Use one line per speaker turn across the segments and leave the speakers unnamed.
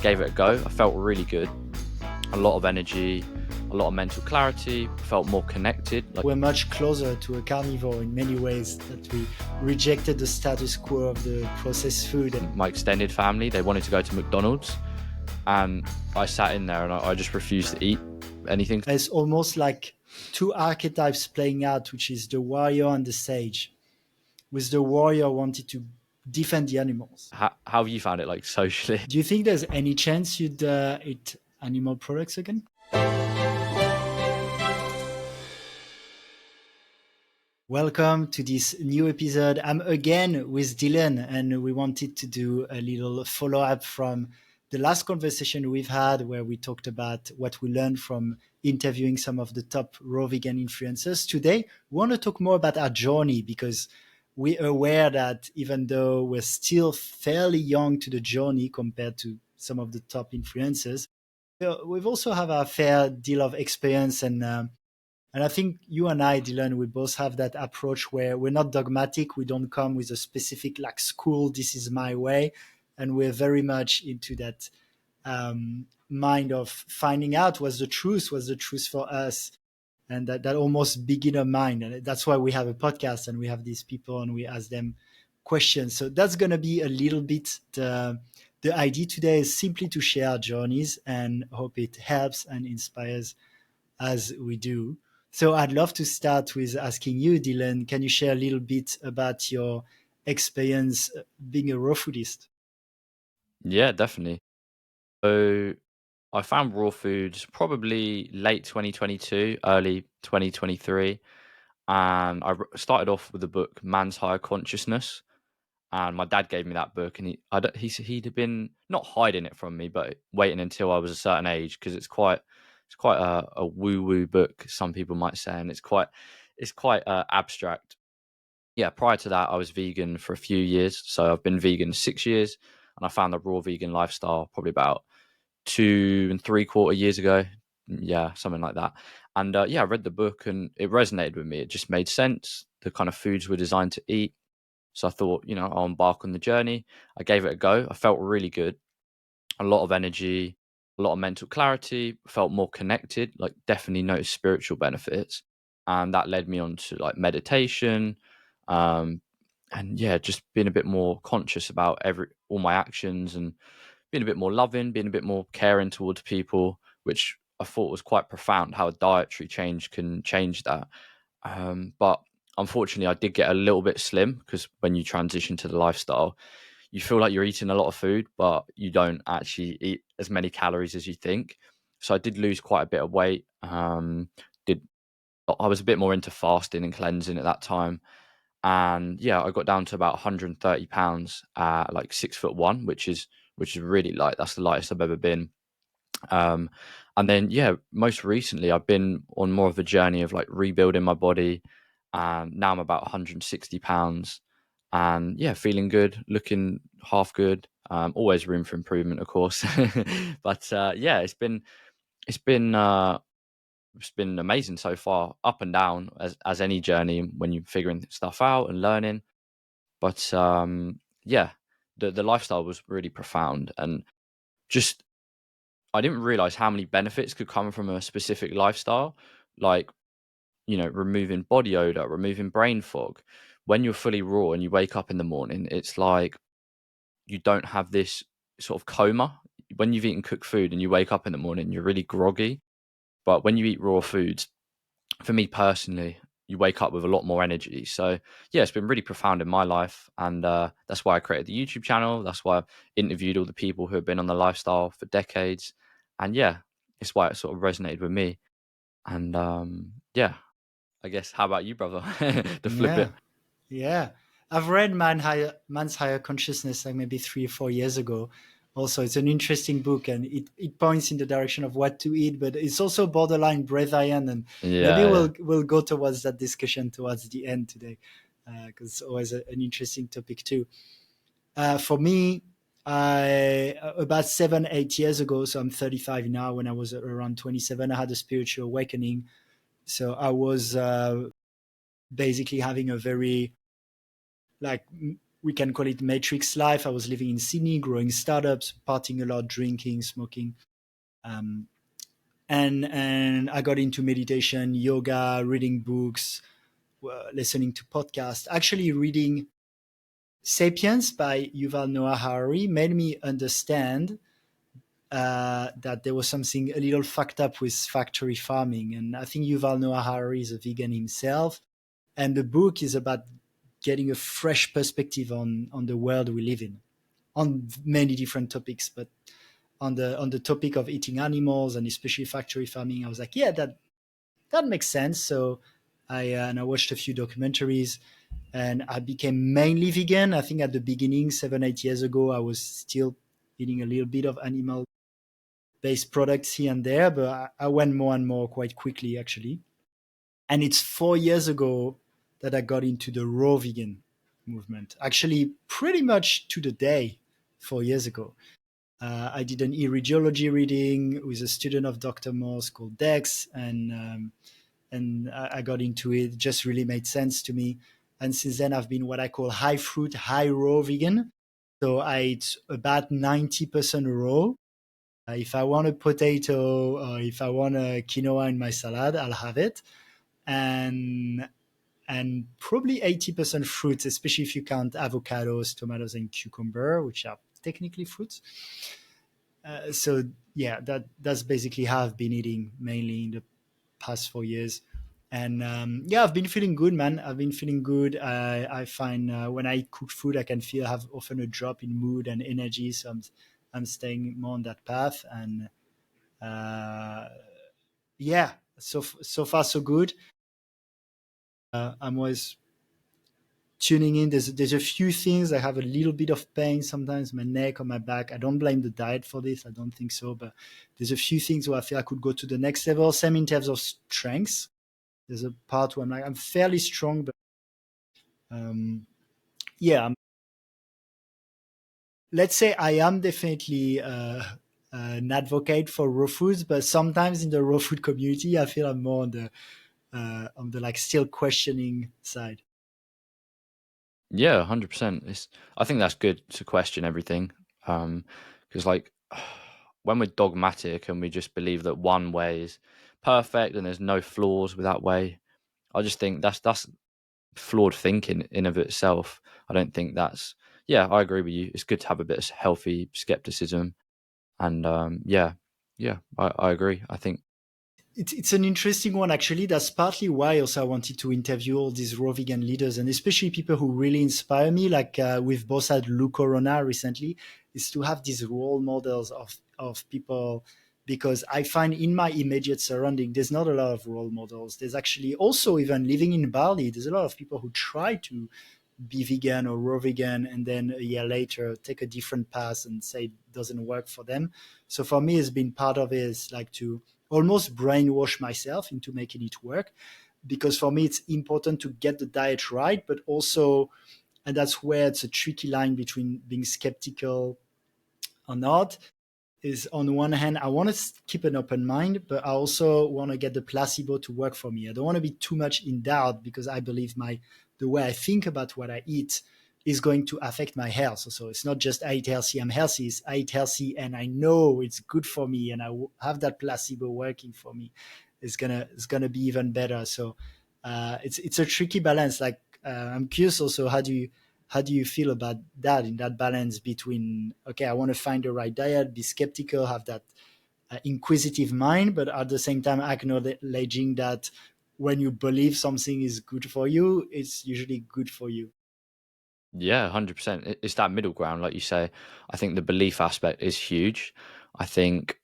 Gave it a go. I felt really good. A lot of energy, a lot of mental clarity, felt more connected.
We're much closer to a carnivore in many ways, that we rejected the status quo of the processed food.
My extended family, they wanted to go to McDonald's, and I sat in there and I just refused to eat anything.
It's almost like two archetypes playing out, which is the warrior and the sage. With the warrior wanted to defend the animals.
How have you found it, like, socially?
Do you think there's any chance you'd eat animal products again? Welcome to this new episode. I'm again with Dillon, and we wanted to do a little follow-up from the last conversation we've had, where we talked about what we learned from interviewing some of the top raw vegan influencers. Today, we want to talk more about our journey, because we're aware that even though we're still fairly young to the journey compared to some of the top influencers, we've also have a fair deal of experience. And I think you and I, Dillon, we both have that approach where we're not dogmatic. We don't come with a specific like school, this is my way. And we're very much into that mind of finding out what's the truth for us. And that almost beginner mind. And that's why we have a podcast and we have these people and we ask them questions. So that's going to be a little bit the idea today, is simply to share our journeys and hope it helps and inspires as we do. So I'd love to start with asking you, Dillon, can you share a little bit about your experience being a raw foodist?
Yeah, definitely. So I found raw foods probably late 2022, early 2023. And started off with the book Man's Higher Consciousness. And my dad gave me that book, and he'd been not hiding it from me, but waiting until I was a certain age, because it's quite a woo woo book, some people might say, and it's quite abstract. Yeah, prior to that, I was vegan for a few years, so I've been vegan 6 years, and I found the raw vegan lifestyle probably about 2.75 years ago. Yeah, something like that. And yeah, I read the book and it resonated with me. It just made sense. The kind of foods were designed to eat. So I thought, I'll embark on the journey. I gave it a go. I felt really good. A lot of energy, a lot of mental clarity, felt more connected, like definitely noticed spiritual benefits. And that led me on to like meditation. Um, and yeah, just being a bit more conscious about all my actions, and being a bit more loving, being a bit more caring towards people, which I thought was quite profound, how a dietary change can change that. But unfortunately, I did get a little bit slim, because when you transition to the lifestyle, you feel like you're eating a lot of food, but you don't actually eat as many calories as you think. So I did lose quite a bit of weight. I was a bit more into fasting and cleansing at that time. And yeah, I got down to about 130 pounds at like 6'1", which is really light. That's the lightest I've ever been. Um, and then yeah, most recently I've been on more of a journey of like rebuilding my body. And now I'm about 160 pounds, and yeah, feeling good, looking half good. Always room for improvement, of course. But yeah, it's been it's been amazing so far, up and down as any journey when you're figuring stuff out and learning. But yeah, the lifestyle was really profound, and just I didn't realize how many benefits could come from a specific lifestyle, like removing body odor, removing brain fog. When you're fully raw and you wake up in the morning, it's like you don't have this sort of coma. When you've eaten cooked food and you wake up in the morning, you're really groggy. But when you eat raw foods, for me personally, you wake up with a lot more energy. So yeah, it's been really profound in my life, and that's why I created the YouTube channel. That's why I've interviewed all the people who have been on the lifestyle for decades, and yeah, it's why it sort of resonated with me. And yeah, I guess, how about you, brother? To flip
Yeah,
it.
yeah. I've read Man's Higher Consciousness like maybe 3 or 4 years ago. Also, it's an interesting book, and it points in the direction of what to eat, but it's also borderline breatharian, and maybe
Yeah, yeah.
we'll go towards that discussion towards the end today, because it's always an interesting topic too. For me, about 7, 8 years ago, so I'm 35 now. When I was around 27, I had a spiritual awakening. So I was basically having a very like we can call it matrix life. I was living in Sydney, growing startups, partying a lot, drinking, smoking. Um, and I got into meditation, yoga, reading books, listening to podcasts. Actually, reading *Sapiens* by Yuval Noah Harari made me understand that there was something a little fucked up with factory farming. And I think Yuval Noah Harari is a vegan himself, and the book is about getting a fresh perspective on the world we live in, on many different topics, but on the topic of eating animals and especially factory farming, I was like, yeah, that makes sense. So I watched a few documentaries, and I became mainly vegan. I think at the beginning, 7 8 years ago, I was still eating a little bit of animal based products here and there, but I went more and more quite quickly actually. And it's 4 years ago that I got into the raw vegan movement. Actually, pretty much to the day, 4 years ago. I did an irradiology reading with a student of Dr. Morse called Dex, and I got into it. It just really made sense to me. And since then, I've been what I call high fruit, high raw vegan. So I eat about 90% raw. If I want a potato or if I want a quinoa in my salad, I'll have it. And and probably 80% fruits, especially if you count avocados, tomatoes, and cucumber, which are technically fruits. So yeah, that's basically how I've been eating mainly in the past 4 years. And yeah, I've been feeling good, man. I've been feeling good. I find when I cook food, I can feel I have often a drop in mood and energy. So I'm staying more on that path. And uh, yeah, so far so good. I'm always tuning in. There's a few things. I have a little bit of pain sometimes, my neck or my back. I don't blame the diet for this. I don't think so. But there's a few things where I feel I could go to the next level. Same in terms of strength. There's a part where I'm like, I'm fairly strong, but um, yeah, let's say I am definitely an advocate for raw foods, but sometimes in the raw food community, I feel I'm more on the like still questioning side.
Yeah, 100%. I think that's good to question everything. Because like when we're dogmatic and we just believe that one way is perfect and there's no flaws with that way, I just think that's flawed thinking in of itself. I don't think that's yeah, I agree with you. It's good to have a bit of healthy skepticism. And yeah, I agree. I think
It's an interesting one, actually. That's partly why also I wanted to interview all these raw vegan leaders, and especially people who really inspire me, like we've both had Lou Corona recently, is to have these role models of people, because I find in my immediate surrounding, there's not a lot of role models. There's actually also, even living in Bali, there's a lot of people who try to be vegan or raw vegan, and then a year later take a different path and say it doesn't work for them. So for me, it's been part of it is like to almost brainwash myself into making it work, because for me it's important to get the diet right, but also, and that's where it's a tricky line between being skeptical or not, is on one hand, I want to keep an open mind, but I also want to get the placebo to work for me. I don't want to be too much in doubt, because I believe the way I think about what I eat is going to affect my health. So it's not just I eat healthy, I'm healthy. It's I eat healthy and I know it's good for me, and I have that placebo working for me. It's gonna be even better. So it's a tricky balance. Like I'm curious also, how do you feel about that, in that balance between, okay, I want to find the right diet, be skeptical, have that inquisitive mind, but at the same time acknowledging that when you believe something is good for you, it's usually good for you.
yeah, 100%. It's that middle ground, like you say. I think the belief aspect is huge. I think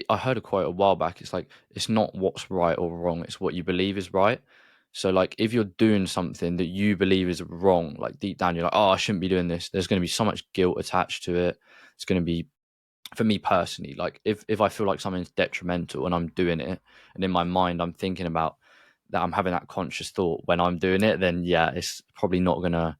I heard a quote a while back. It's like it's not what's right or wrong; it's what you believe is right. So, like, if you're doing something that you believe is wrong, like deep down, you're like, "Oh, I shouldn't be doing this." There's going to be so much guilt attached to it. It's going to be, for me personally, like if I feel like something's detrimental and I'm doing it, and in my mind I'm thinking about that, I'm having that conscious thought when I'm doing it, then yeah, it's probably not gonna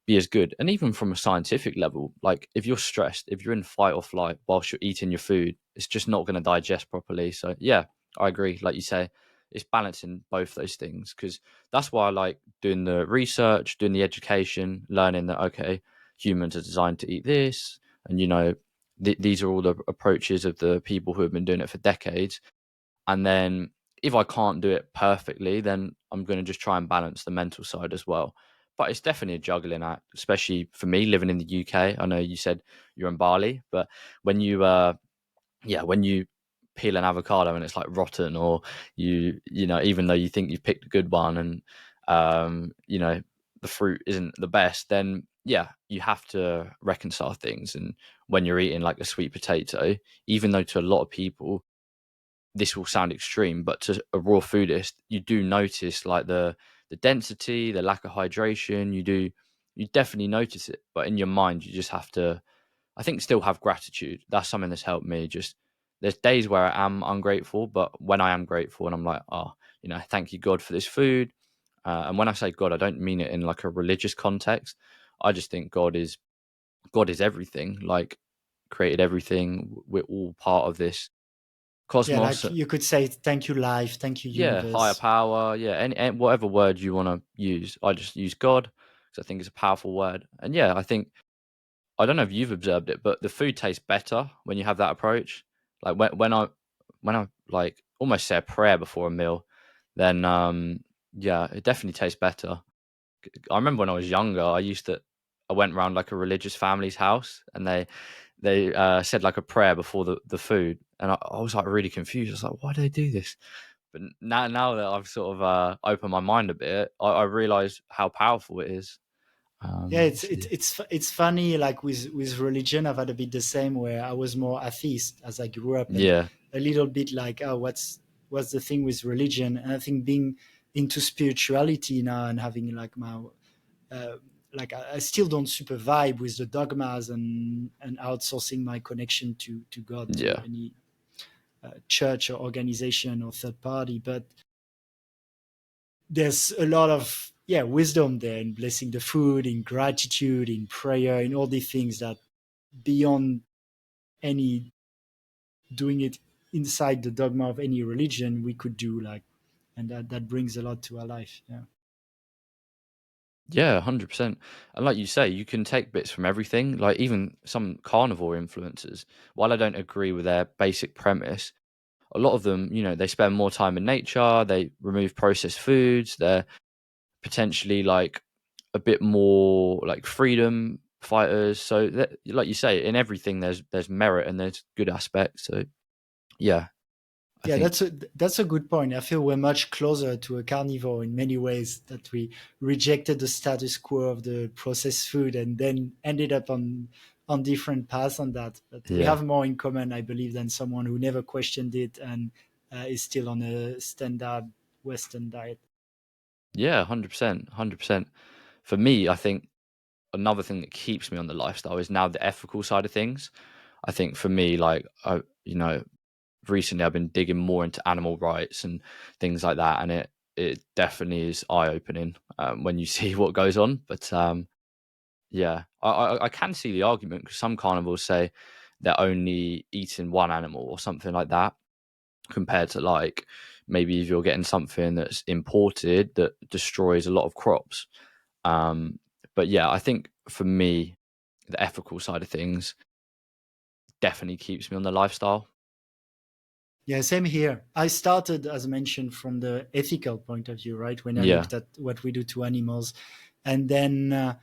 be as good. And even from a scientific level, like if you're stressed, if you're in fight or flight whilst you're eating your food, it's just not going to digest properly. So yeah, I agree. Like you say, it's balancing both those things, because that's why I like doing the research, doing the education, learning that okay, humans are designed to eat this, and these are all the approaches of the people who have been doing it for decades. And then if I can't do it perfectly, then I'm going to just try and balance the mental side as well. But it's definitely a juggling act, especially for me living in the UK. I know you said you're in Bali, but when you peel an avocado and it's like rotten, or even though you think you've picked a good one, and the fruit isn't the best, then yeah, you have to reconcile things. And when you're eating like a sweet potato, even though to a lot of people this will sound extreme, but to a raw foodist, you do notice like the density, the lack of hydration. You definitely notice it, but in your mind, you just have to, I think, still have gratitude. That's something that's helped me. Just there's days where I am ungrateful, but when I am grateful and I'm like, oh, thank you God for this food. And when I say God, I don't mean it in like a religious context. I just think God is everything. Like created everything. We're all part of this
Yeah,
cosmos.
like you could say, thank you, life, thank you,
Yeah, higher
universe.
power. Yeah, and whatever word you want to use. I just use God because I think it's a powerful word. And yeah, I think I don't know if you've observed it, but the food tastes better when you have that approach. Like when I like almost say a prayer before a meal, then yeah, it definitely tastes better. I remember when I was younger, I went around like a religious family's house, and they said like a prayer before the food, and I was like really confused. I was like, why do they do this? But now that I've sort of opened my mind a bit, I realise how powerful it is.
Yeah, it's
So
it's it's it's funny. Like with religion, I've had a bit the same, where I was more atheist as I grew up, and
yeah,
a little bit like, oh, what's the thing with religion? And I think being into spirituality now and having like my uh, like I still don't super vibe with the dogmas and outsourcing my connection to God to
yeah,
any church or organization or third party, but there's a lot of wisdom there in blessing the food, in gratitude, in prayer, in all these things that beyond any doing it inside the dogma of any religion we could do, like, and that brings a lot to our life. Yeah.
yeah, 100%. And like you say, you can take bits from everything. Like even some carnivore influencers. While I don't agree with their basic premise, a lot of them, they spend more time in nature. They remove processed foods. They're potentially like a bit more like freedom fighters. So that, like you say, in everything there's merit and there's good aspects. So yeah, I
Yeah,
think
that's a good point. I feel we're much closer to a carnivore in many ways, that we rejected the status quo of the processed food and then ended up on different paths on that. But we
yeah,
have more in common, I believe, than someone who never questioned it and is still on a standard Western diet.
yeah, 100%, 100%. For me, I think another thing that keeps me on the lifestyle is now the ethical side of things. I think for me, like recently I've been digging more into animal rights and things like that, and it definitely is eye opening when you see what goes on. But yeah, I can see the argument, because some carnivores say they're only eating one animal or something like that, compared to like maybe if you're getting something that's imported that destroys a lot of crops. Um, but yeah, I think for me, the ethical side of things definitely keeps me on the lifestyle.
Yeah, same here. I started, as mentioned, from the ethical point of view, right? When I
Yeah,
looked at what we do to animals. And then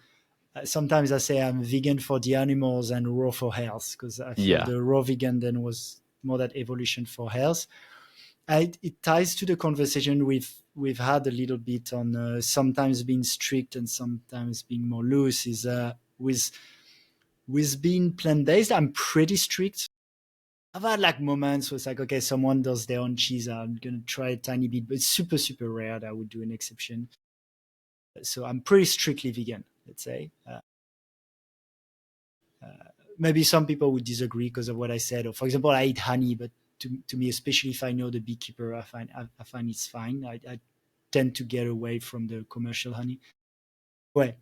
sometimes I say I'm vegan for the animals and raw for health, because I feel
yeah,
the raw vegan then was more that evolution for health. It ties to the conversation we've had a little bit on sometimes being strict and sometimes being more loose. Is with being plant based, I'm pretty strict. I've had like moments where it's like, okay, someone does their own cheese, I'm gonna try a tiny bit, but it's super super rare that I would do an exception. So I'm pretty strictly vegan, let's say. Maybe some people would disagree because of what I said. Or for example, I eat honey, but to me, especially if I know the beekeeper, I find it's fine. I tend to get away from the commercial honey. Well,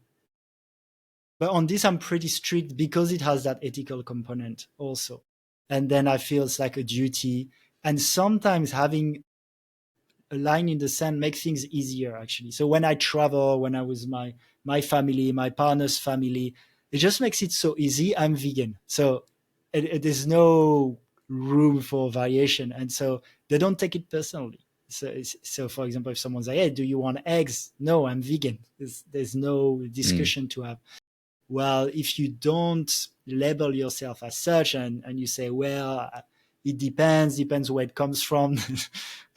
but on this, I'm pretty strict because it has that ethical component also. And then I feel it's like a duty. And sometimes having a line in the sand make things easier actually. So when I travel, when I was my family, my partner's family, it just makes it so easy. I'm vegan, so there's no room for variation, and so they don't take it personally. So for example, if someone's like, "Hey, do you want eggs?" No, I'm vegan. There's no
Mm.
discussion to have. Well, if you don't label yourself as such, and you say, well, it depends where it comes from,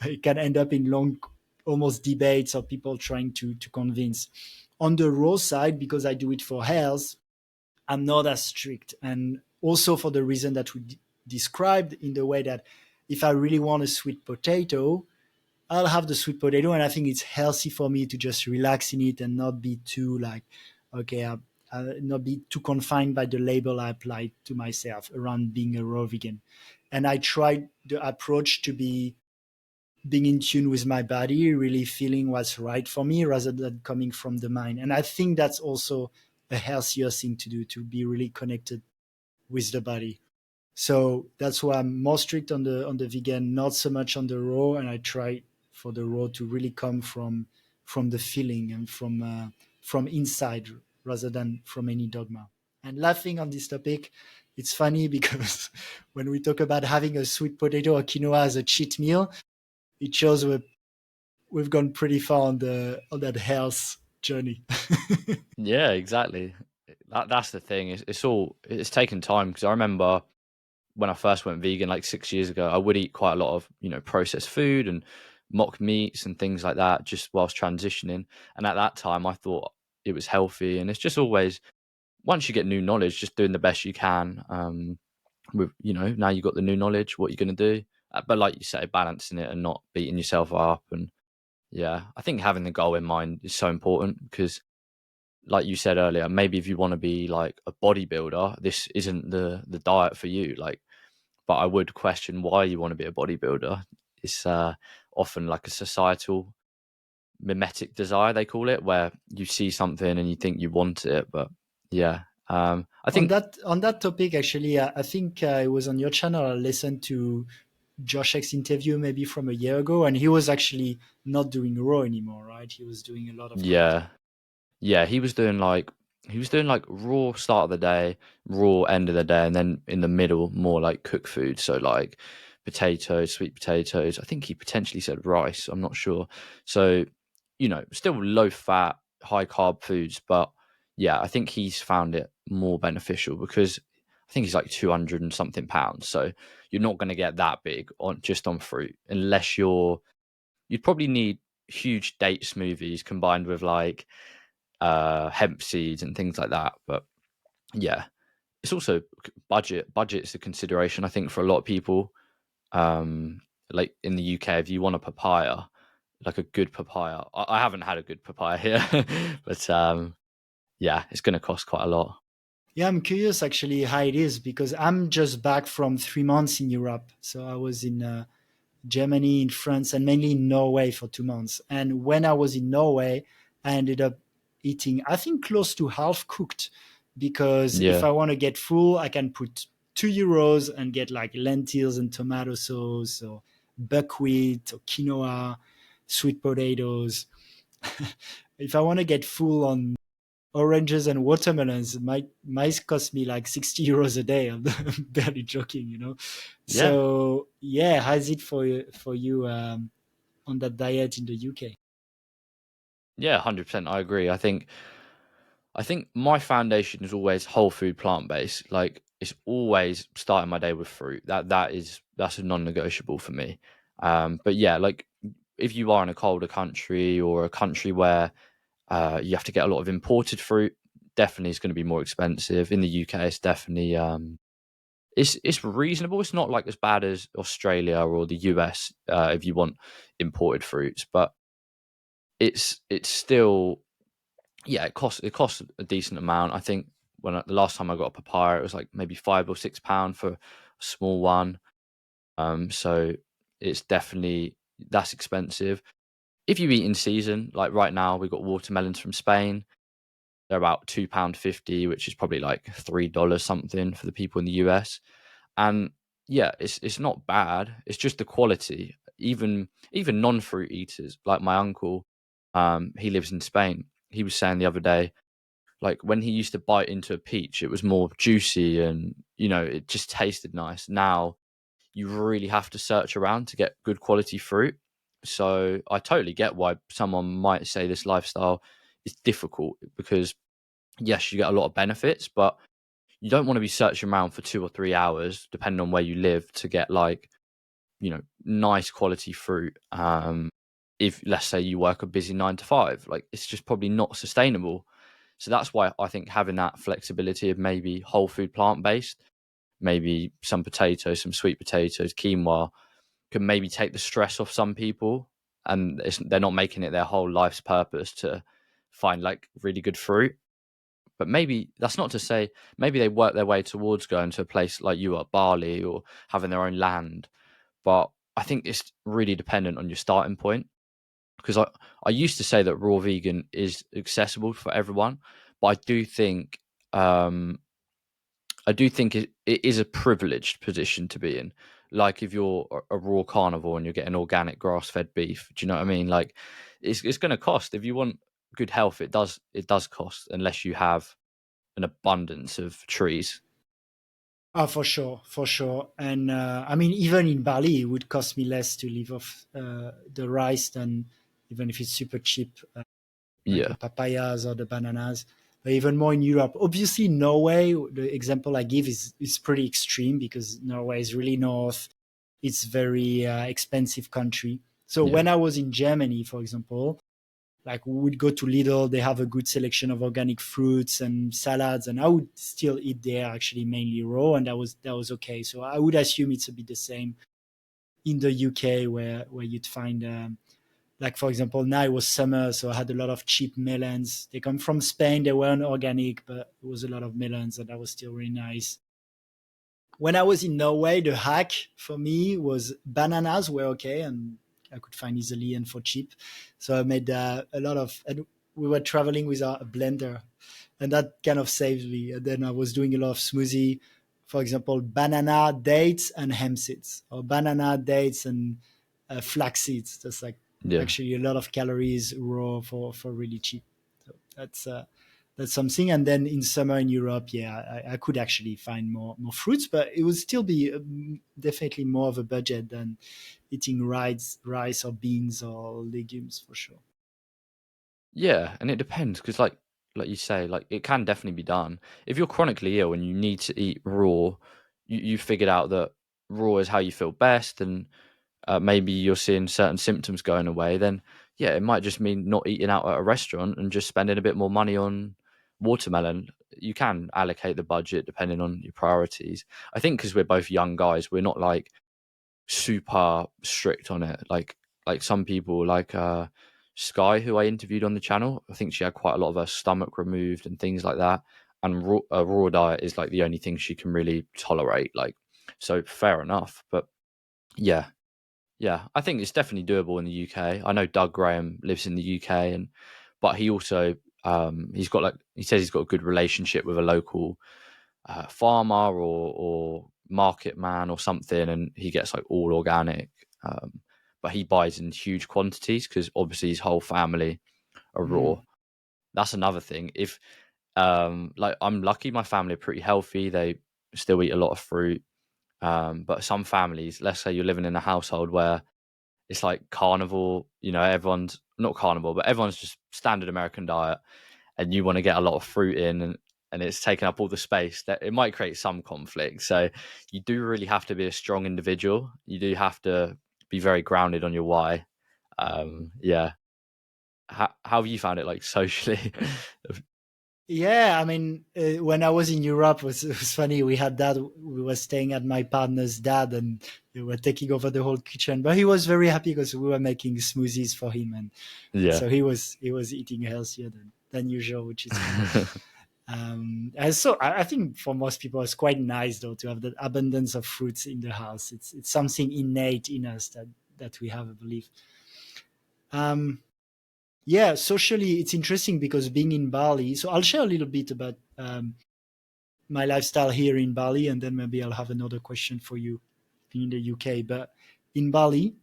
it can end up in long, almost debates or people trying to convince. On the raw side, because I do it for health, I'm not as strict. And also for the reason that we described, in the way that if I really want a sweet potato, I'll have the sweet potato, and I think it's healthy for me to just relax in it and not be too like, okay, not be too confined by the label I applied to myself around being a raw vegan. And I tried the approach to be being in tune with my body, really feeling what's right for me rather than coming from the mind. And I think that's also a healthier thing to do, to be really connected with the body. So that's why I'm more strict on the vegan, not so much on the raw, and I try for the raw to really come from the feeling and from inside rather than from any dogma. And laughing on this topic, it's funny because when we talk about having a sweet potato or quinoa as a cheat meal, it shows we've gone pretty far on that health journey.
Yeah, exactly. That's the thing. It's taken time, because I remember when I first went vegan like 6 years ago, I would eat quite a lot of, processed food and mock meats and things like that just whilst transitioning. And at that time, I thought it was healthy. And it's just always, once you get new knowledge, just doing the best you can. With now you got the new knowledge, what you're going to do. But like you say, balancing it and not beating yourself up. And yeah, I think having the goal in mind is so important, because like you said earlier, maybe if you want to be like a bodybuilder, this isn't the diet for you. Like, but I would question why you want to be a bodybuilder. It's often like a societal mimetic desire, they call it, where you see something and you think you want it. But yeah, I think
On that topic, actually, I think it was on your channel. I listened to Josh X interview maybe from a year ago, and he was actually not doing raw anymore, right? He was doing a lot of cooked.
yeah, yeah, he was doing like raw start of the day, raw end of the day, and then in the middle more like cooked food. So like potatoes, sweet potatoes. I think he potentially said rice. I'm not sure. So still low fat, high carb foods, but yeah, I think he's found it more beneficial, because I think he's like 200 and something pounds. So you're not going to get that big on fruit, unless you'd probably need huge date smoothies combined with like hemp seeds and things like that. But yeah, it's also budget's a consideration, I think, for a lot of people. um like in the UK, if you want a papaya, like a good papaya, I haven't had a good papaya here, but yeah, it's going to cost quite a lot.
Yeah, I'm curious actually how it is because I'm just back from 3 months in Europe. So I was in Germany, in France, and mainly in Norway for 2 months. And when I was in Norway, I ended up eating, I think, close to half cooked because if
Yeah,
I want to get full, I can put €2 and get like lentils and tomato sauce or buckwheat or quinoa, sweet potatoes. If I want to get full on oranges and watermelons, it might cost me like €60 a day. I'm barely joking.
yeah,
So yeah, how's it for you on that diet in the UK?
yeah, 100%, I agree. I think my foundation is always whole food, plant based. Like, it's always starting my day with fruit. That's a non-negotiable for me. But yeah, like if you are in a colder country, or a country where you have to get a lot of imported fruit, definitely is going to be more expensive. In the UK, it's definitely it's reasonable. It's not like as bad as Australia or the US, if you want imported fruits, but it's still, yeah, it costs a decent amount. I think the last time I got a papaya, it was like maybe £5 or £6 for a small one. So it's definitely, that's expensive. If you eat in season, like right now, we've got watermelons from Spain. They're about £2.50, which is probably like $3 something for the people in the US. And yeah, it's not bad. It's just the quality. even non-fruit eaters, like my uncle, he lives in Spain. He was saying the other day, like when he used to bite into a peach, it was more juicy and it just tasted nice. Now you really have to search around to get good quality fruit. So I totally get why someone might say this lifestyle is difficult, because yes, you get a lot of benefits, but you don't want to be searching around for 2 or 3 hours, depending on where you live, to get like nice quality fruit. If let's say you work a busy 9 to 5, like it's just probably not sustainable. So that's why I think having that flexibility of maybe whole food, plant based, maybe some potatoes, some sweet potatoes, quinoa, can maybe take the stress off some people, and they're not making it their whole life's purpose to find like really good fruit. But maybe that's not to say maybe they work their way towards going to a place like you are, Bali, or having their own land. But I think it's really dependent on your starting point, because I used to say that raw vegan is accessible for everyone, but um, I do think it is a privileged position to be in. Like if you're a raw carnivore and you're getting organic grass fed beef, do you know what I mean? Like it's going to cost. If you want good health, it does cost, unless you have an abundance of trees.
Oh, for sure, for sure. And I mean, even in Bali, it would cost me less to live off the rice than even if it's super cheap, like the
Yeah,
papayas or the bananas. But even more in Europe. Obviously, Norway, the example I give is pretty extreme because Norway is really north. It's very expensive country. So
yeah,
when I was in Germany, for example, like we would go to Lidl, they have a good selection of organic fruits and salads, and I would still eat there actually mainly raw, and that was okay. So I would assume it's a bit the same in the UK where you'd find like for example now it was summer, so I had a lot of cheap melons. They come from Spain, they weren't organic, but it was a lot of melons, and that was still really nice. When I was in Norway, the hack for me was bananas were okay and I could find easily and for cheap. So I made a lot of, and we were traveling with a blender, and that kind of saved me. And then I was doing a lot of smoothie, for example, banana, dates, and hemp seeds, or banana, dates, and flax seeds. That's like
yeah.
actually a lot of calories raw for really cheap. So that's something. And then in summer in Europe, yeah, I could actually find more fruits, but it would still be definitely more of a budget than eating rice or beans or legumes for sure.
Yeah, and it depends, because like you say, like it can definitely be done. If you're chronically ill and you need to eat raw, you figured out that raw is how you feel best, and maybe you're seeing certain symptoms going away, then yeah, it might just mean not eating out at a restaurant and just spending a bit more money on watermelon. You can allocate the budget depending on your priorities. I think because we're both young guys, we're not like super strict on it. Like some people, like Sky, who I interviewed on the channel. I think she had quite a lot of her stomach removed and things like that. And a raw diet is like the only thing she can really tolerate. Like, so fair enough. But yeah, yeah, I think it's definitely doable in the UK. I know Doug Graham lives in the UK, and but he also he's got like he says he's got a good relationship with a local farmer or market man or something, and he gets like all organic. But he buys in huge quantities because obviously his whole family are raw.
Mm.
That's another thing. If like I'm lucky, my family are pretty healthy. They still eat a lot of fruit. But some families, let's say you're living in a household where it's like carnivore, everyone's not carnivore, but everyone's just standard American diet, and you want to get a lot of fruit in, and it's taking up all the space, that it might create some conflict. So you do really have to be a strong individual. You do have to be very grounded on your why. Yeah. How have you found it like socially?
Yeah, I mean, when I was in Europe, it was funny. We had that. We were staying at my partner's dad, and they were taking over the whole kitchen. But he was very happy because we were making smoothies for him, and
Yeah.
so he was eating healthier than usual, which is cool. And so I think for most people, it's quite nice though to have that abundance of fruits in the house. It's something innate in us that we have, I believe. Um, yeah, socially, it's interesting because being in Bali. So I'll share a little bit about my lifestyle here in Bali, and then maybe I'll have another question for you in the UK. But in Bali,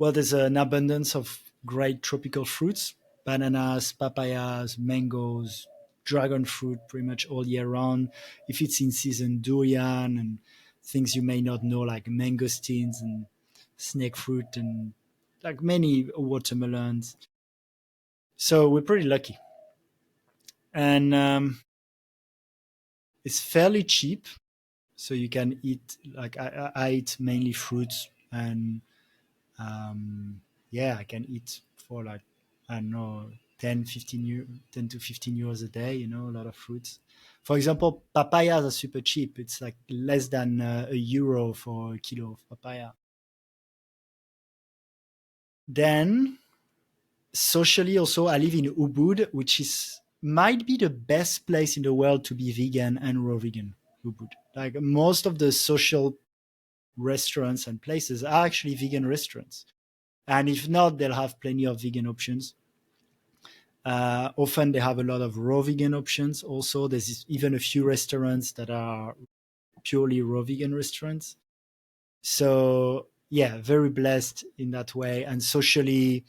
Well, there's an abundance of great tropical fruits: bananas, papayas, mangoes, dragon fruit, pretty much all year round. If it's in season, durian and things you may not know, like mangosteens and snake fruit, and like many watermelons. So we're pretty lucky. And it's fairly cheap. So you can eat, like, I eat mainly fruits, and yeah, I can eat for like, I don't know, 10 to 15 euros a day, a lot of fruits. For example, papayas are super cheap. It's like less than a euro for a kilo of papaya. Then socially also, I live in Ubud, which is might be the best place in the world to be vegan and raw vegan. Ubud, like most of the social restaurants and places are actually vegan restaurants, and if not, they'll have plenty of vegan options. Often they have a lot of raw vegan options. Also, there's even a few restaurants that are purely raw vegan restaurants. So yeah, very blessed in that way. And socially,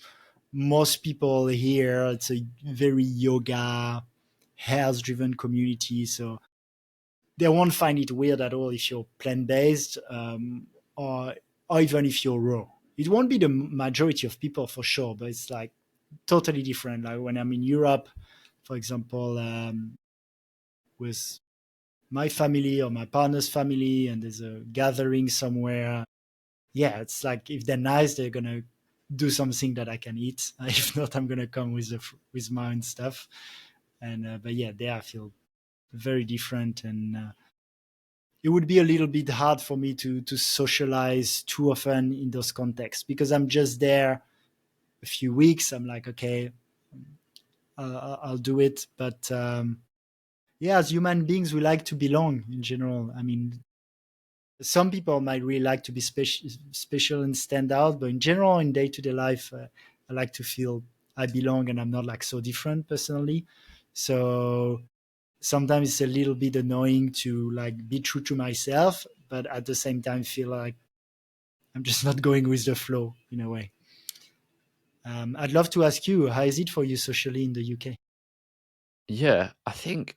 most people here, it's a very yoga, health driven community. So they won't find it weird at all if you're plant based, or even if you're raw. It won't be the majority of people for sure, but it's like totally different. Like when I'm in Europe, for example, with my family or my partner's family, and there's a gathering somewhere. Yeah, it's like if they're nice, they're gonna do something that I can eat. If not, I'm gonna come with with my own stuff. And but yeah, there I feel very different, and it would be a little bit hard for me to socialize too often in those contexts, because I'm just there a few weeks. I'm like, okay, I'll do it, but yeah, as human beings, we like to belong in general. I mean, some people might really like to be special and stand out, but in general, in day-to-day life, I like to feel I belong, and I'm not like so different personally. So sometimes it's a little bit annoying to like be true to myself, but at the same time feel like I'm just not going with the flow in a way. I'd love to ask you, how is it for you socially in the UK?
Yeah, I think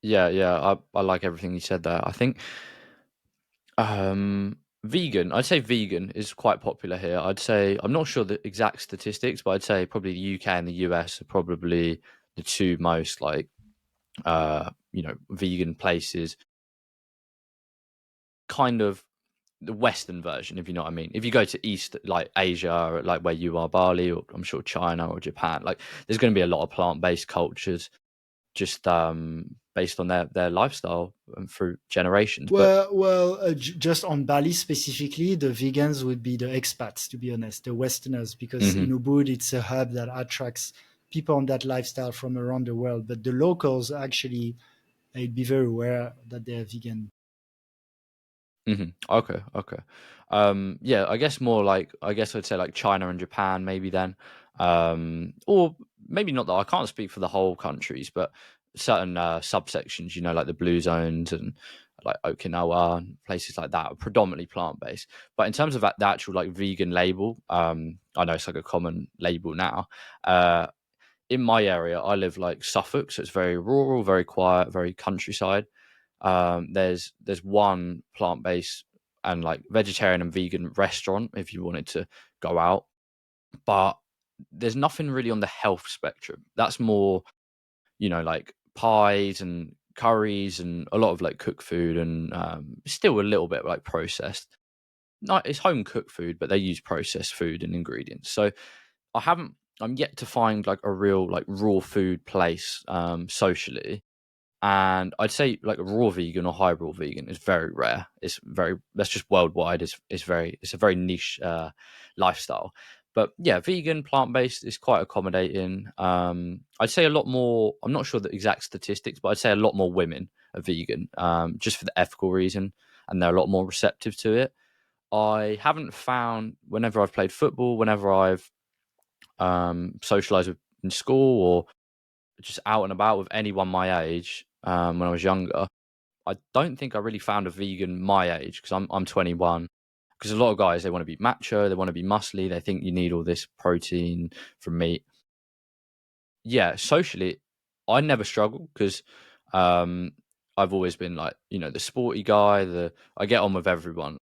yeah, I like everything you said there. I think vegan, I'd say vegan is quite popular here. I'd say I'm not sure the exact statistics, but I'd say probably the UK and the US are probably the two most like vegan places, kind of the Western version, if you know what I mean. If you go to East, like Asia, or like where you are, Bali, or I'm sure China or Japan, like there's going to be a lot of plant-based cultures, just based on their lifestyle and through generations. But
Just on Bali specifically, the vegans would be the expats, to be honest, the Westerners, because in
mhm,
Ubud it's a hub that attracts people on that lifestyle from around the world. But the locals actually, I'd be very aware that they're vegan.
okay, okay, yeah, I guess more like I guess I'd say like China and Japan maybe then, or maybe not that I can't speak for the whole countries, but certain subsections, like the blue zones and like Okinawa and places like that are predominantly plant based. But in terms of the actual like vegan label, I know it's like a common label now. In my area, I live like Suffolk, so it's very rural, very quiet, very countryside. There's one plant based and like vegetarian and vegan restaurant if you wanted to go out, but there's nothing really on the health spectrum. That's more, like pies and curries and a lot of like cooked food and still a little bit like processed. No, it's home cooked food, but they use processed food and ingredients. So I haven't. I'm yet to find like a real like raw food place socially, and I'd say like a raw vegan or high raw vegan is very rare. It's very that's just worldwide. It's a very niche lifestyle. But yeah, vegan plant based is quite accommodating. I'd say a lot more. I'm not sure the exact statistics, but I'd say a lot more women are vegan, just for the ethical reason, and they're a lot more receptive to it. I haven't found whenever I've played football, whenever I've socialized with in school or just out and about with anyone my age when I was younger. I don't think I really found a vegan my age because I'm 21. because a lot of guys, they want to be macho, they want to be muscly, they think you need all this protein from meat. Yeah, socially, I never struggle because um, I've always been like, the sporty guy. I get on with everyone,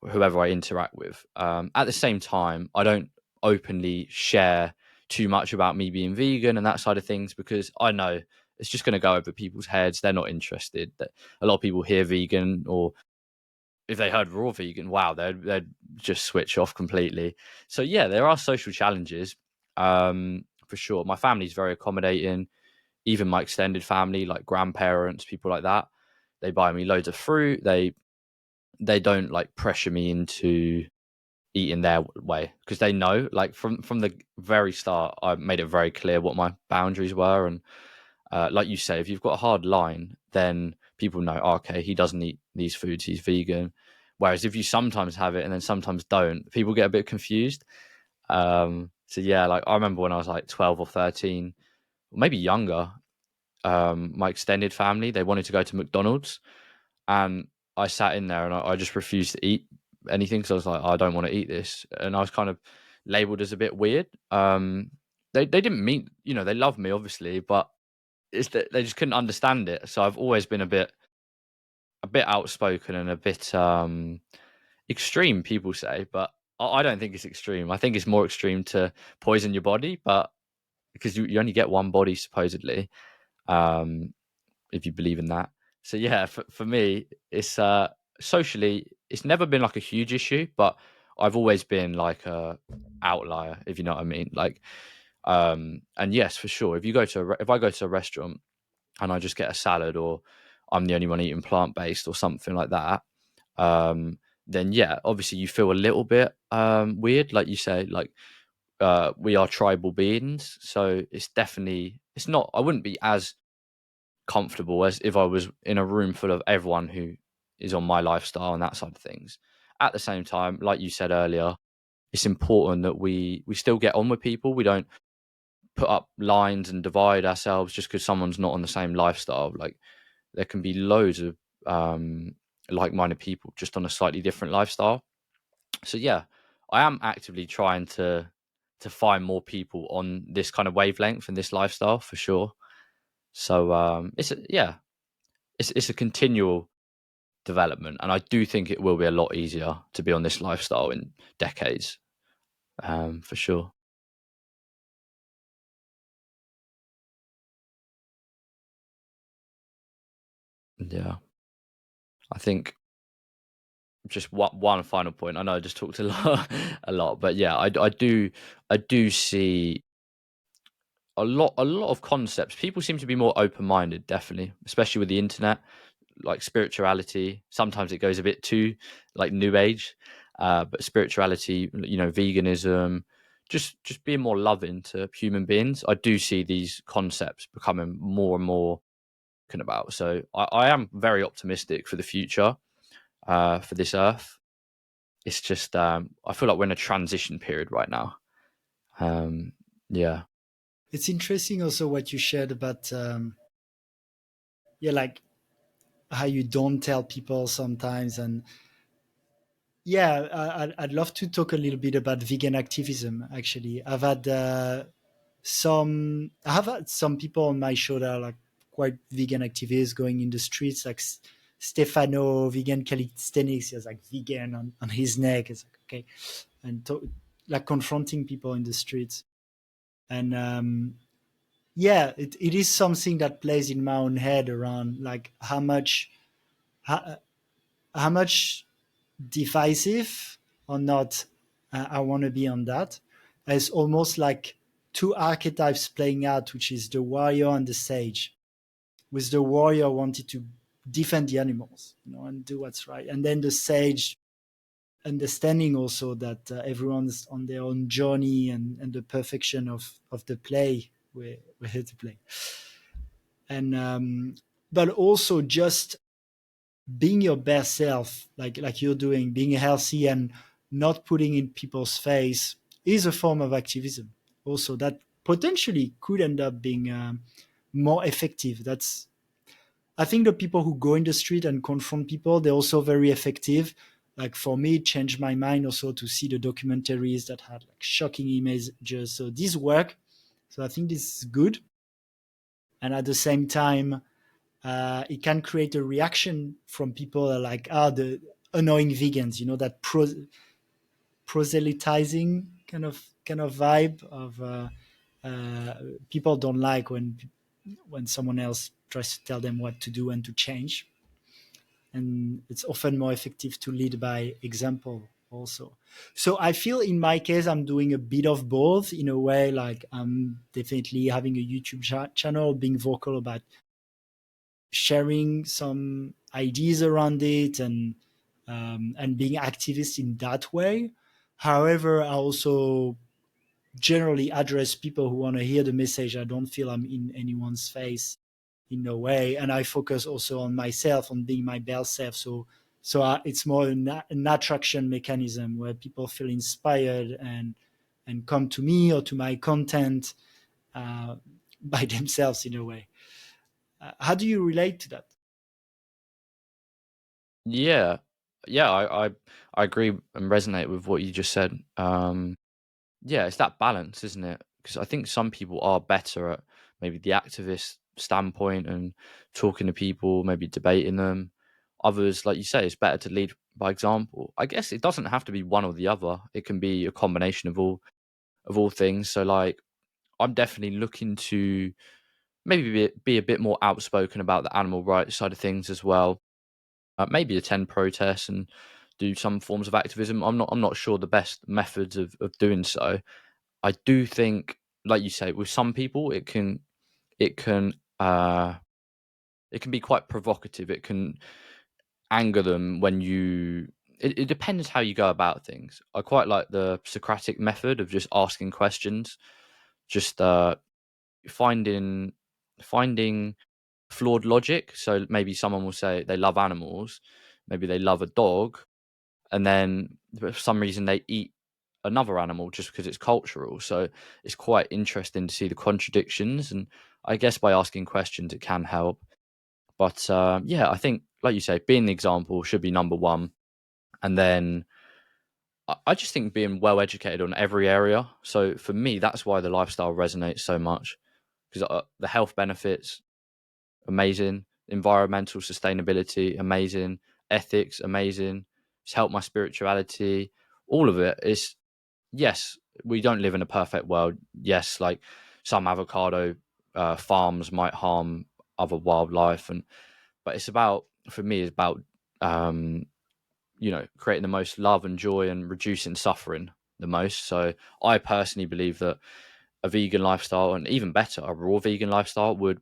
whoever I interact with. At the same time, I don't openly share too much about me being vegan and that side of things because I know it's just going to go over people's heads. They're not interested. A lot of people hear vegan, or if they heard raw vegan, wow, they'd just switch off completely. So yeah, there are social challenges, for sure. My family's very accommodating. Even my extended family, like grandparents, people like that, they buy me loads of fruit. They don't like pressure me into eating their way because they know, like from the very start, I made it very clear what my boundaries were. And like you say, if you've got a hard line, then people know, oh, okay, he doesn't eat these foods, he's vegan. Whereas if you sometimes have it and then sometimes don't, people get a bit confused. So yeah, like I remember when I was like 12 or 13, or maybe younger, my extended family, they wanted to go to McDonald's, and I sat in there and I just refused to eat anything because I was like, I don't want to eat this, and I was kind of labeled as a bit weird. They didn't mean, they love me obviously, but it's that they just couldn't understand it. So I've always been a bit outspoken and a bit extreme, people say, but I don't think it's extreme. I think it's more extreme to poison your body, but because you only get one body supposedly, um, if you believe in that. So yeah, for me, it's socially, it's never been like a huge issue, but I've always been like a outlier, if you know what I mean. Like, and yes, for sure, if I go to a restaurant and I just get a salad, or I'm the only one eating plant based or something like that, um, then yeah, obviously you feel a little bit weird, like you say, like we are tribal beings, so it's not. I wouldn't be as comfortable as if I was in a room full of everyone who is on my lifestyle and that side of things. At the same time, like you said earlier, it's important that we still get on with people. We don't put up lines and divide ourselves just because someone's not on the same lifestyle. Like there can be loads of like-minded people just on a slightly different lifestyle. So yeah, I am actively trying to find more people on this kind of wavelength and this lifestyle for sure. So yeah, it's a continual development, and I do think it will be a lot easier to be on this lifestyle in decades, for sure. Yeah, I think just one final point. I know I just talked a lot, a lot, but yeah, I do see a lot of concepts. People seem to be more open minded, definitely, especially with the internet, like spirituality. Sometimes it goes a bit too like new age, but spirituality, veganism, just being more loving to human beings. I do see these concepts becoming more and more talking about. So I am very optimistic for the future, for this earth. It's just I feel like we're in a transition period right now. Um, yeah,
It's interesting also what you shared about yeah, like how you don't tell people sometimes. And yeah, I'd love to talk a little bit about vegan activism. Actually, I have had some people on my show that are like quite vegan activists going in the streets, like Stefano, vegan calisthenics. He has like vegan on his neck. It's like, okay, and like confronting people in the streets. And yeah, it is something that plays in my own head around like how, how much divisive or not I want to be on that. It's almost like two archetypes playing out, which is the warrior and the sage. With the warrior wanting to defend the animals, and do what's right, and then the sage understanding also that everyone's on their own journey, and the perfection of the play we're here to play. And but also just being your best self, like you're doing, being healthy and not putting in people's face, is a form of activism also that potentially could end up being more effective. That's, I think, the people who go in the street and confront people, they're also very effective. like for me, it changed my mind also to see the documentaries that had like shocking images. So this work. So I think this is good. And at the same time, it can create a reaction from people that are like, the annoying vegans, that proselytizing kind of vibe of people don't like when someone else tries to tell them what to do and to change. And it's often more effective to lead by example also. So I feel in my case I'm doing a bit of both in a way. Like I'm definitely having a YouTube channel, being vocal about sharing some ideas around it, and being activist in that way. However, I also generally address people who want to hear the message. I don't feel I'm in anyone's face in no way, and I focus also on myself, on being my best self. So it's more an attraction mechanism where people feel inspired and come to me or to my content uh, by themselves in a way. How do you relate to that?
Yeah, yeah, I agree and resonate with what you just said. Yeah, it's that balance, isn't it? Because I think some people are better at maybe the activist standpoint and talking to people, maybe debating them. Others, like you say, it's better to lead by example. I guess it doesn't have to be one or the other. It can be a combination of all things. So, like, I'm definitely looking to maybe be a bit more outspoken about the animal rights side of things as well. Maybe attend protests and do some forms of activism. I'm not sure the best methods of doing so. I do think, like you say, with some people, it can uh, it can be quite provocative. It can anger them when you. It depends how you go about things. I quite like the Socratic method of just asking questions, just finding finding flawed logic. So maybe someone will say they love animals, maybe they love a dog, and then for some reason they eat another animal just because it's cultural. So it's quite interesting to see the contradictions, and I guess by asking questions it can help. But yeah, I think, like you say, being the example should be number one, and then I just think being well educated on every area. So for me, that's why the lifestyle resonates so much, because the health benefits amazing, environmental sustainability amazing, ethics amazing, it's helped my spirituality, all of it is. Yes, we don't live in a perfect world. Yes, like some avocado farms might harm other wildlife, and but it's about, for me, it's about um, creating the most love and joy and reducing suffering the most. So I personally believe that a vegan lifestyle, and even better, a raw vegan lifestyle, would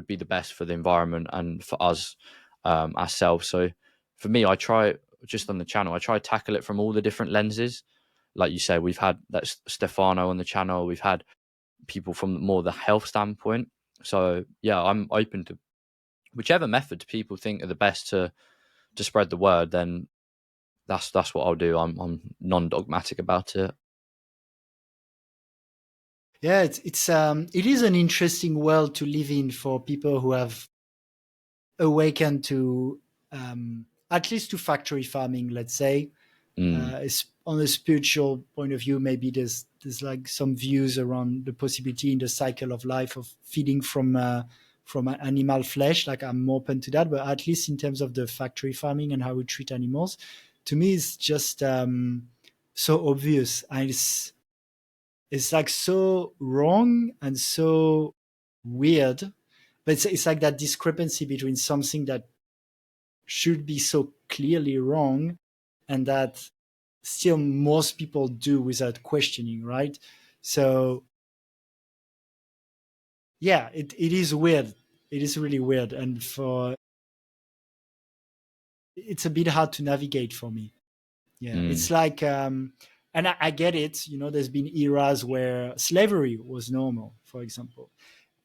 be the best for the environment and for us ourselves. So for me, I try, just on the channel, I try to tackle it from all the different lenses. Like you say, we've had that Stefano on the channel. We've had people from more the health standpoint. So yeah, I'm open to whichever methods people think are the best to spread the word. Then that's what I'll do. I'm non dogmatic about it.
Yeah, it is an interesting world to live in for people who have awakened to at least to factory farming, let's say.
Mm,
On a spiritual point of view, maybe there's like some views around the possibility in the cycle of life of feeding from animal flesh. Like I'm open to that, but at least in terms of the factory farming and how we treat animals, to me it's just so obvious, and it's like so wrong and so weird. But it's like that discrepancy between something that should be so clearly wrong and that still most people do without questioning, right? So yeah, it is weird. It is really weird, and for it's a bit hard to navigate for me. Yeah,
mm,
it's like and I get it. There's been eras where slavery was normal, for example,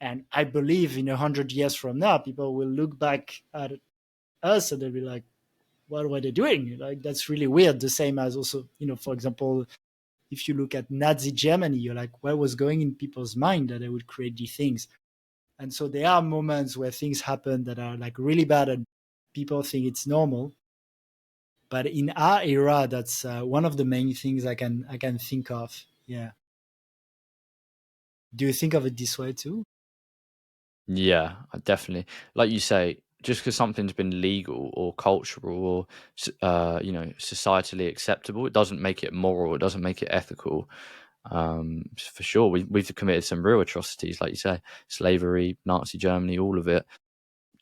and I believe in 100 years from now, people will look back at us and they'll be like, "What were they doing? Like that's really weird." The same as also, for example, if you look at Nazi Germany, you're like, what was going in people's mind that they would create these things? And so there are moments where things happen that are like really bad and people think it's normal. But in our era, that's one of the main things I can think of. Yeah. Do you think of it this way too?
Yeah, definitely. Like you say, just because something's been legal or cultural or societally acceptable, it doesn't make it moral. It doesn't make it ethical. For sure, we've committed some real atrocities, like you say, slavery, Nazi Germany, all of it,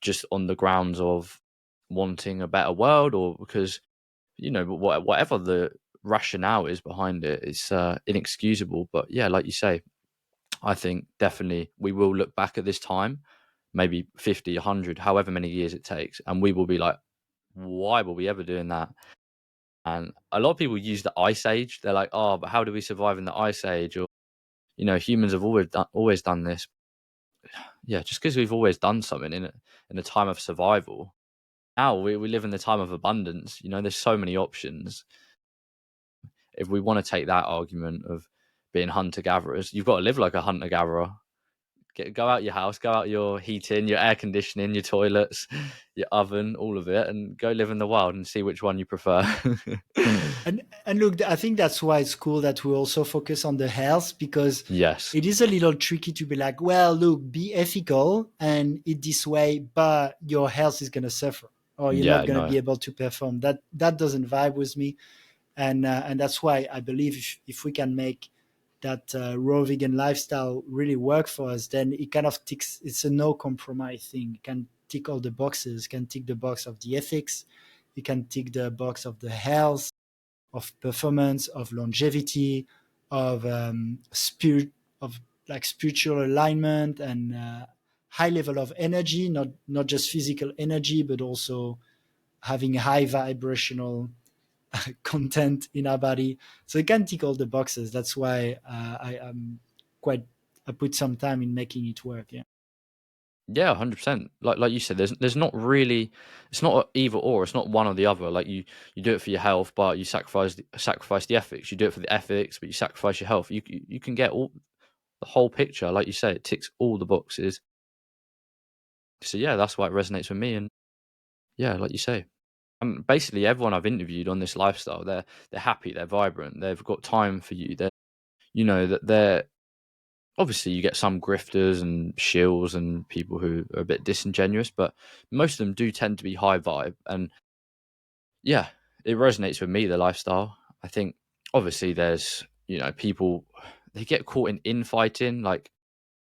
just on the grounds of wanting a better world, or because whatever the rationale is behind it, it's inexcusable. But yeah, like you say, I think definitely we will look back at this time, maybe 50, 100, however many years it takes, and we will be like, why were we ever doing that? And a lot of people use the ice age. They're like, oh, but how do we survive in the ice age? Or humans have always done this. Yeah, just because we've always done something in a time of survival. Now we live in the time of abundance. There's so many options. If we want to take that argument of being hunter gatherers, you've got to live like a hunter gatherer. Go out your house, go out your heating, your air conditioning, your toilets, your oven, all of it, and go live in the wild and see which one you prefer.
And look, I think that's why it's cool that we also focus on the health, because
Yes.
it is a little tricky to be like, well, look, be ethical and eat this way, but your health is going to suffer, or you're not
Yeah,
going to
no.
be able to perform. That doesn't vibe with me, and that's why I believe if we can make that raw vegan lifestyle really work for us, then it kind of ticks. It's a no compromise thing. You can tick all the boxes. You can tick the box of the ethics. You can tick the box of the health, of performance, of longevity, of spirit, of like spiritual alignment, and high level of energy, not just physical energy, but also having high vibrational content in our body. So it can tick all the boxes. That's why I am quite. I put some time in making it work. Yeah.
Yeah, 100%. Like you said, there's not really, it's not a either or. It's not one or the other. Like you do it for your health, but you sacrifice the ethics. You do it for the ethics, but you sacrifice your health. You can get all the whole picture. Like you say, it ticks all the boxes. So yeah, that's why it resonates with me. And yeah, like you say, basically everyone I've interviewed on this lifestyle, they're happy, they're vibrant, they've got time for you. That they're obviously, you get some grifters and shills and people who are a bit disingenuous, but most of them do tend to be high vibe. And yeah, it resonates with me, the lifestyle. I think obviously there's, people, they get caught in infighting, like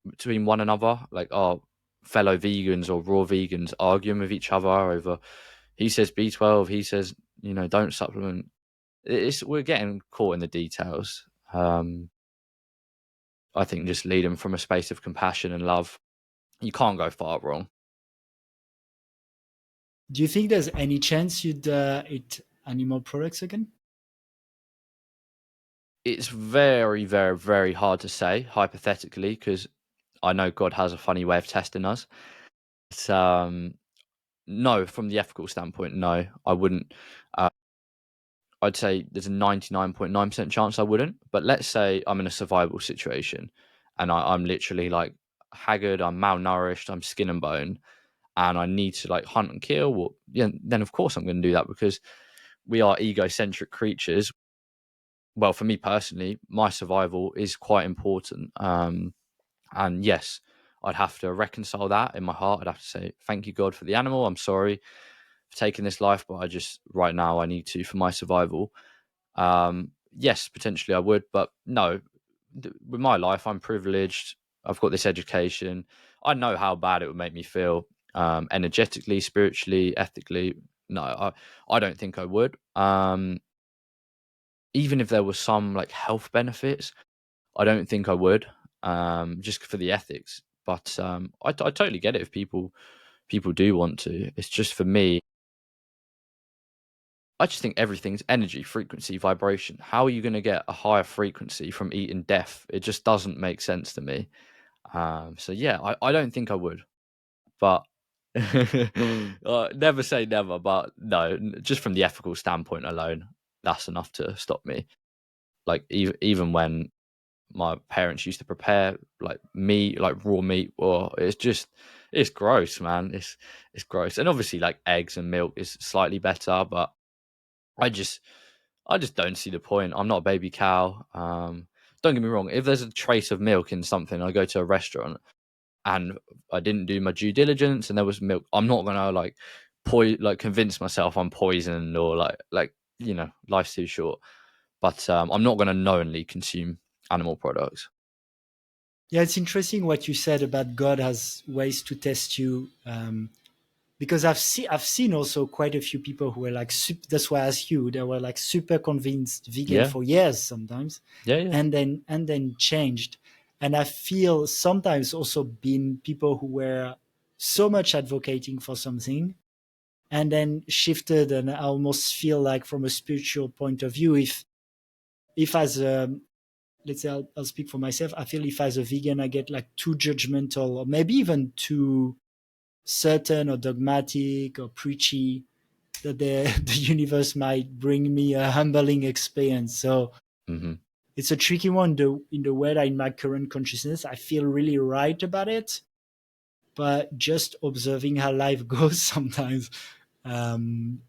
between one another, like our fellow vegans or raw vegans arguing with each other over, he says B12, he says, don't supplement. We're getting caught in the details. I think just leading from a space of compassion and love, you can't go far wrong.
Do you think there's any chance you'd eat animal products again?
It's very, very, very hard to say hypothetically because I know God has a funny way of testing us. But, no, from the ethical standpoint, no, I wouldn't. Uh, I'd say there's a 99.9% chance I wouldn't. But let's say I'm in a survival situation and I'm literally like haggard, I'm malnourished, I'm skin and bone, and I need to like hunt and kill. Well, yeah, then of course I'm going to do that because we are egocentric creatures. Well, for me personally, my survival is quite important. And yes, I'd have to reconcile that in my heart. I'd have to say, thank you, God, for the animal. I'm sorry for taking this life, but right now, I need to for my survival. Yes, potentially I would, but no, with my life, I'm privileged. I've got this education. I know how bad it would make me feel, energetically, spiritually, ethically. No, I don't think I would. Even if there was some like health benefits, I don't think I would, just for the ethics. But I totally get it if people do want to. It's just for me, I just think everything's energy, frequency, vibration. How are you going to get a higher frequency from eating death? It just doesn't make sense to me. So yeah, I don't think I would, but never say never. But no, just from the ethical standpoint alone, that's enough to stop me. Like even when my parents used to prepare like meat, like raw meat, or it's gross, man. It's gross. And obviously like eggs and milk is slightly better, but I just I just don't see the point. I'm not a baby cow. Don't get me wrong. If there's a trace of milk in something, I go to a restaurant and I didn't do my due diligence and there was milk, I'm not gonna convince myself I'm poisoned or life's too short. But I'm not gonna knowingly consume animal products.
Yeah, it's interesting what you said about God has ways to test you. Because I've seen also quite a few people who were like that's why I asked you, they were like super convinced vegan
Yeah,
for years sometimes,
yeah, yeah.
and then changed. And I feel sometimes also been people who were so much advocating for something and then shifted. And I almost feel like from a spiritual point of view, if as a, let's say I'll speak for myself, I feel if as a vegan I get like too judgmental or maybe even too certain or dogmatic or preachy, that the universe might bring me a humbling experience. So
Hmm.
it's a tricky one. In the way that in my current consciousness, I feel really right about it, but just observing how life goes sometimes, um,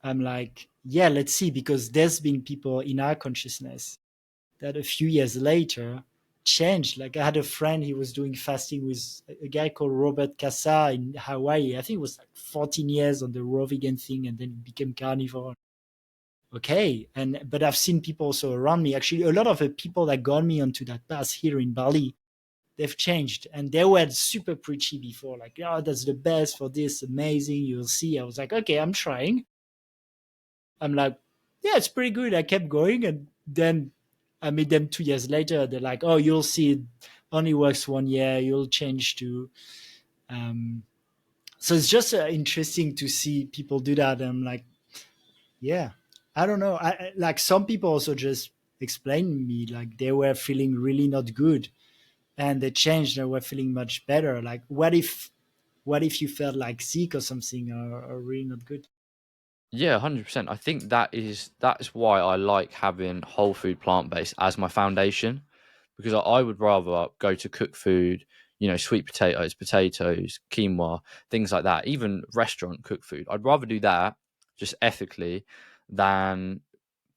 I'm like, yeah, let's see, because there's been people in our consciousness that a few years later changed. Like I had a friend, he was doing fasting with a guy called Robert Casa in Hawaii. I think it was like 14 years on the raw vegan thing and then became carnivore. Okay. But I've seen people also around me. Actually, a lot of the people that got me onto that path here in Bali, they've changed. And they were super preachy before, like, oh, that's the best for this, amazing, you'll see. I was like, okay, I'm trying. I'm like, yeah, it's pretty good. I kept going, and then I meet them 2 years later. They're like, oh, you'll see, it only works 1 year. You'll change to. Um, so it's just interesting to see people do that. And I'm like, yeah, I don't know. Like some people also just explained to me like they were feeling really not good, and they changed. They were feeling much better. Like, what if you felt like sick or something, or really not good?
Yeah, 100%. I think that's why I like having whole food plant based as my foundation, because I would rather go to cooked food, sweet potatoes, quinoa, things like that, even restaurant cooked food. I'd rather do that just ethically than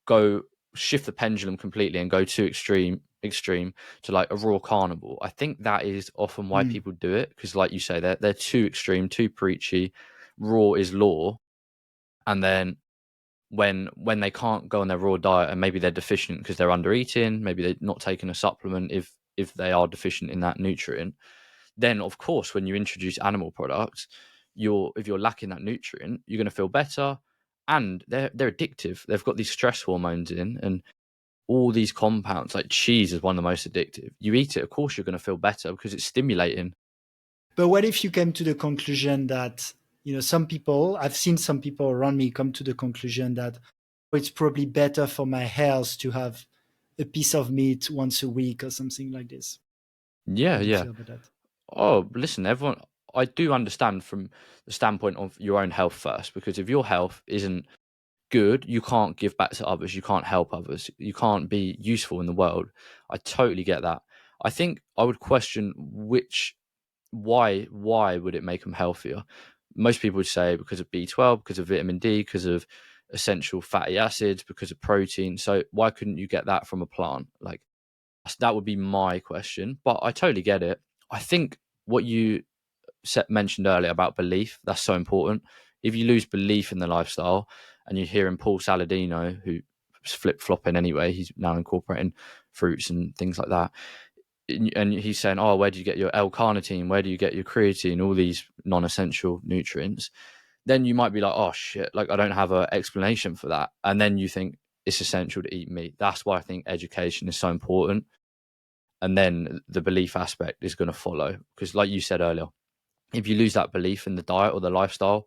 go shift the pendulum completely and go too extreme to like a raw carnivore. I think that is often why
Mm.
people do it, because like you say, they're too extreme, too preachy. Raw is law, and then when they can't go on their raw diet and maybe they're deficient because they're under eating, maybe they're not taking a supplement if they are deficient in that nutrient, then of course when you introduce animal products, if you're lacking that nutrient, you're going to feel better, and they're addictive. They've got these stress hormones in, and all these compounds. Like cheese is one of the most addictive. You eat it, of course you're going to feel better because it's stimulating.
But what if you came to the conclusion that, some people, I've seen some people around me come to the conclusion that it's probably better for my health to have a piece of meat once a week or something like this?
Yeah,
How do you
yeah.
feel about that?
Oh, listen, everyone, I do understand from the standpoint of your own health first, because if your health isn't good, you can't give back to others, you can't help others, you can't be useful in the world. I totally get that. I think I would question why would it make them healthier? Most people would say because of B12, because of vitamin D, because of essential fatty acids, because of protein. So why couldn't you get that from a plant? Like that would be my question, but I totally get it. I think what you mentioned earlier about belief, that's so important. If you lose belief in the lifestyle, and you're hearing Paul Saladino, who's flip flopping anyway, he's now incorporating fruits and things like that, and he's saying, "Oh, where do you get your L-carnitine? Where do you get your creatine? All these non-essential nutrients." Then you might be like, "Oh shit! Like I don't have an explanation for that." And then you think it's essential to eat meat. That's why I think education is so important, and then the belief aspect is going to follow. Because, like you said earlier, if you lose that belief in the diet or the lifestyle,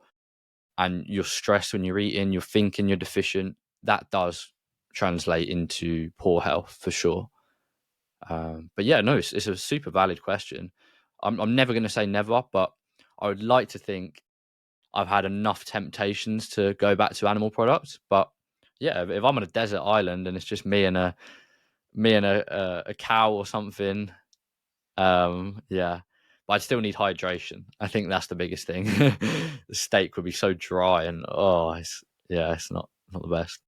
and you're stressed when you're eating, you're thinking you're deficient, that does translate into poor health for sure. But yeah, no, it's a super valid question. I'm never going to say never, but I would like to think I've had enough temptations to go back to animal products. But yeah, if I'm on a desert island and it's just me and a cow or something, yeah, but I still need hydration. I think that's the biggest thing. The steak would be so dry, and it's not. not the best.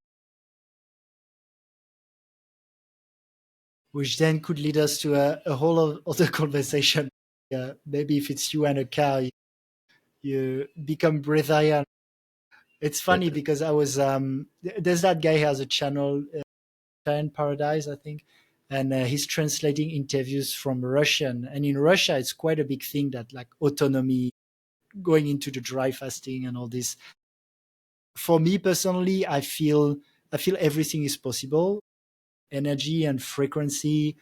Which then could lead us to a whole other conversation. Maybe if it's you and a car, you become breatharian. It's
Yeah.
funny because I was there's that guy who has a channel, Giant Paradise, I think, and he's translating interviews from Russian. And in Russia, it's quite a big thing that like autonomy, going into the dry fasting and all this. For me personally, I feel everything is possible, energy and frequency,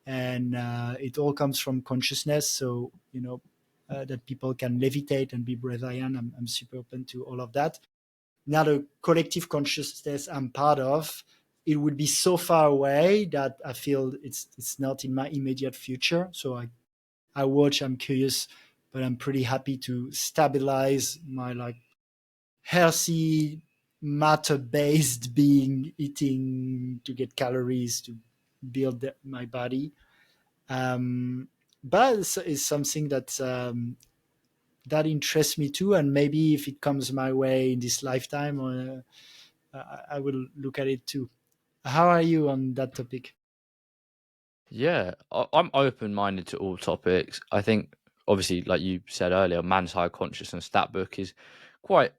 and it all comes from consciousness. So that people can levitate and be breatharian. I'm super open to all of that. Now the collective consciousness I'm part of, it would be so far away that I feel it's not in my immediate future. So I watch, I'm curious, but I'm pretty happy to stabilize my like healthy matter based being, eating to get calories to build my body. Um, but it's something that interests me too, and maybe if it comes my way in this lifetime, I will look at it too. How are you on that topic?
Yeah, I'm open-minded to all topics. I think, obviously, like you said earlier, Man's Higher Consciousness, that book is quite,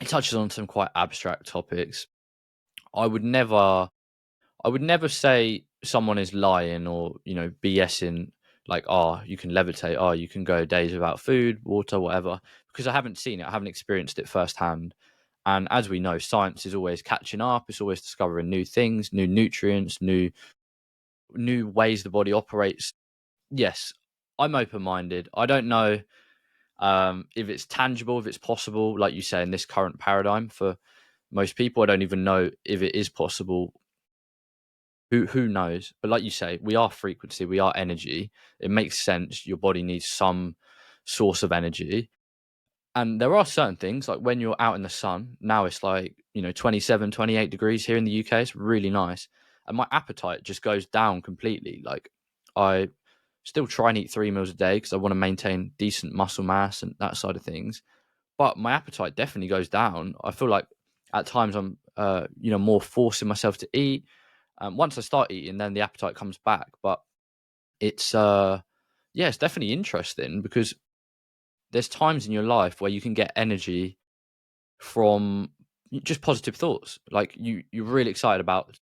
it touches on some quite abstract topics. I would never, I would never say someone is lying or, BSing, like, oh, you can levitate, oh, you can go days without food, water, whatever, because I haven't seen it, I haven't experienced it firsthand. And as we know, science is always catching up, it's always discovering new things, new nutrients, new ways the body operates. Yes, I'm open-minded. I don't know if it's tangible, if it's possible, like you say, in this current paradigm for most people. I don't even know if it is possible. Who knows? But like you say, we are frequency, we are energy. It makes sense. Your body needs some source of energy. And there are certain things like when you're out in the sun, now it's like, 27, 28 degrees here in the UK. It's really nice. And my appetite just goes down completely. Like I still try and eat 3 meals a day because I want to maintain decent muscle mass and that side of things. But my appetite definitely goes down. I feel like at times I'm, more forcing myself to eat. Once I start eating, then the appetite comes back. But it's, yeah, it's definitely interesting because there's times in your life where you can get energy from just positive thoughts. Like you're really excited about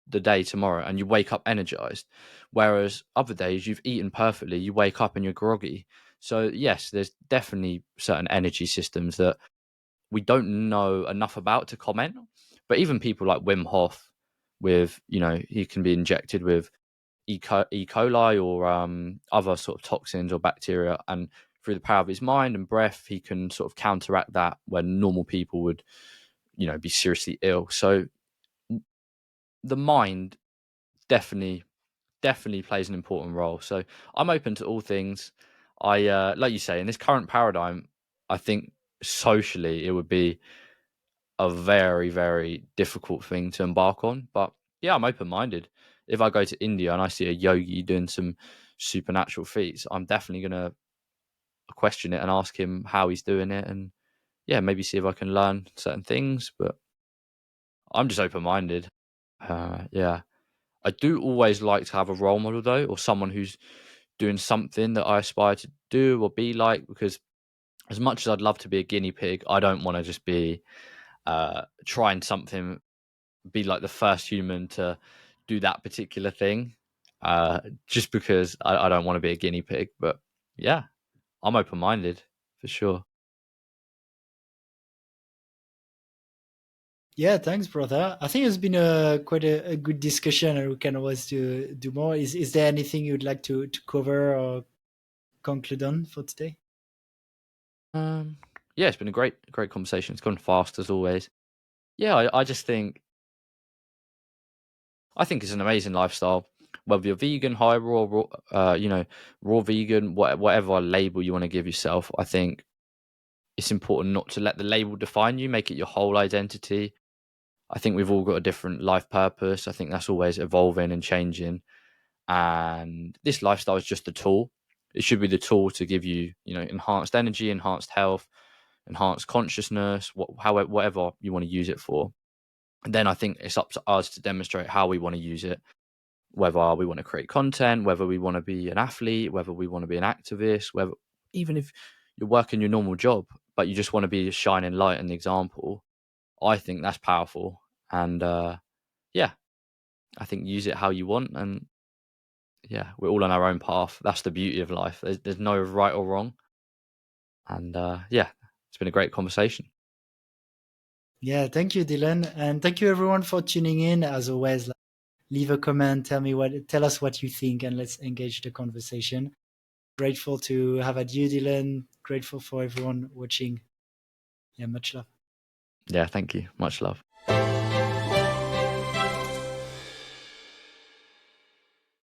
the day tomorrow and you wake up energized. Whereas other days you've eaten perfectly, you wake up and you're groggy. So yes, there's definitely certain energy systems that we don't know enough about to comment. But even people like Wim Hof, with he can be injected with E. coli or other sort of toxins or bacteria, and through the power of his mind and breath, he can sort of counteract that when normal people would, be seriously ill. So the mind definitely plays an important role. So I'm open to all things. I like you say, in this current paradigm, I think socially it would be a very, very difficult thing to embark on. But yeah, I'm open minded. If I go to India and I see a yogi doing some supernatural feats, I'm definitely going to question it and ask him how he's doing it, and yeah, maybe see if I can learn certain things. But I'm just open minded. Yeah, I do always like to have a role model though, or someone who's doing something that I aspire to do or be like, because as much as I'd love to be a guinea pig, I don't want to just be trying something, be like the first human to do that particular thing, just because I don't want to be a guinea pig. But yeah, I'm open minded for sure.
Yeah, thanks, brother. I think it's been quite a good discussion, and we can always do more. Is there anything you'd like to cover or conclude on for today?
Um, yeah, it's been a great conversation. It's gone fast as always. Yeah, I just think it's an amazing lifestyle. Whether you're vegan, high raw, raw vegan, whatever label you want to give yourself, I think it's important not to let the label define you. Make it your whole identity. I think we've all got a different life purpose. I think that's always evolving and changing. And this lifestyle is just a tool. It should be the tool to give you, enhanced energy, enhanced health, enhanced consciousness, whatever you want to use it for. then I think it's up to us to demonstrate how we want to use it, whether we want to create content, whether we want to be an athlete, whether we want to be an activist, whether even if you're working your normal job, but you just want to be a shining light and example. I think that's powerful. And yeah, I think use it how you want. And yeah, we're all on our own path. That's the beauty of life. There's no right or wrong. And yeah, it's been a great conversation.
Yeah, thank you, Dillon, and thank you everyone for tuning in. As always, leave a comment, tell us what you think, and let's engage the conversation. Grateful to have had you, Dillon. Grateful for everyone watching. Yeah, much love.
Yeah, thank you. Much love.